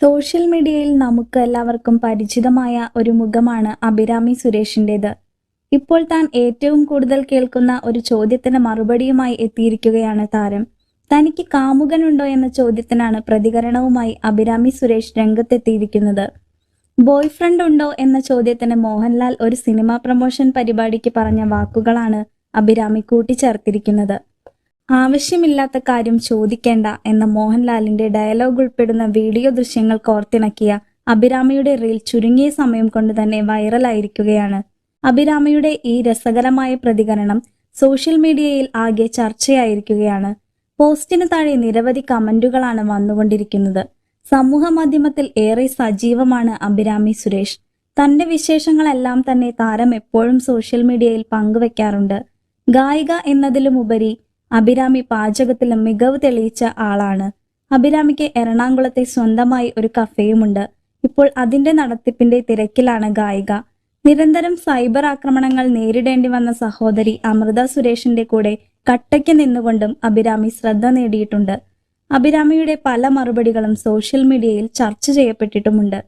Social മീഡിയയിൽ നമുക്ക് എല്ലാവർക്കും പരിചിതമായ ഒരു മുഖമാണ് അഭിരാമി സുരേഷിൻ്റേത്. ഇപ്പോൾ താൻ ഏറ്റവും കൂടുതൽ കേൾക്കുന്ന ഒരു ചോദ്യത്തിന് മറുപടിയുമായി എത്തിയിരിക്കുകയാണ് താരം. തനിക്ക് കാമുകനുണ്ടോ എന്ന ചോദ്യത്തിനാണ് പ്രതികരണവുമായി അഭിരാമി സുരേഷ് രംഗത്തെത്തിയിരിക്കുന്നത്. ബോയ് ഫ്രണ്ട് ഉണ്ടോ എന്ന ചോദ്യത്തിന് മോഹൻലാൽ ഒരു സിനിമാ പ്രമോഷൻ പരിപാടിക്ക് പറഞ്ഞ വാക്കുകളാണ് അഭിരാമി കൂട്ടിച്ചേർത്തിരിക്കുന്നത്. ആവശ്യമില്ലാത്ത കാര്യം ചോദിക്കേണ്ട എന്ന മോഹൻലാലിന്റെ ഡയലോഗ് ഉൾപ്പെടുന്ന വീഡിയോ ദൃശ്യങ്ങൾ കോർത്തിണക്കിയ അഭിരാമിയുടെ റീൽ ചുരുങ്ങിയ സമയം കൊണ്ട് തന്നെ വൈറലായിരിക്കുകയാണ്. അഭിരാമിയുടെ ഈ രസകരമായ പ്രതികരണം സോഷ്യൽ മീഡിയയിൽ ആകെ ചർച്ചയായിരിക്കുകയാണ്. പോസ്റ്റിന് താഴെ നിരവധി കമന്റുകളാണ് വന്നുകൊണ്ടിരിക്കുന്നത്. സമൂഹ മാധ്യമത്തിൽ ഏറെ സജീവമാണ് അഭിരാമി സുരേഷ്. തന്റെ വിശേഷങ്ങളെല്ലാം തന്നെ താരം എപ്പോഴും സോഷ്യൽ മീഡിയയിൽ പങ്കുവെക്കാറുണ്ട്. ഗായിക എന്നതിലുമുപരി അഭിരാമി പാചകത്തിലും മികവ് തെളിയിച്ച ആളാണ്. അഭിരാമിക്ക് എറണാകുളത്തെ സ്വന്തമായി ഒരു കഫേയുമുണ്ട്. ഇപ്പോൾ അതിന്റെ നടത്തിപ്പിന്റെ തിരക്കിലാണ് ഗായിക. നിരന്തരം സൈബർ ആക്രമണങ്ങൾ നേരിടേണ്ടി വന്ന സഹോദരി അമൃത സുരേഷിന്റെ കൂടെ കട്ടയ്ക്ക് നിന്നുകൊണ്ടും അഭിരാമി ശ്രദ്ധ നേടിയിട്ടുണ്ട്. അഭിരാമിയുടെ പല മറുപടികളും സോഷ്യൽ മീഡിയയിൽ ചർച്ച ചെയ്യപ്പെട്ടിട്ടുമുണ്ട്.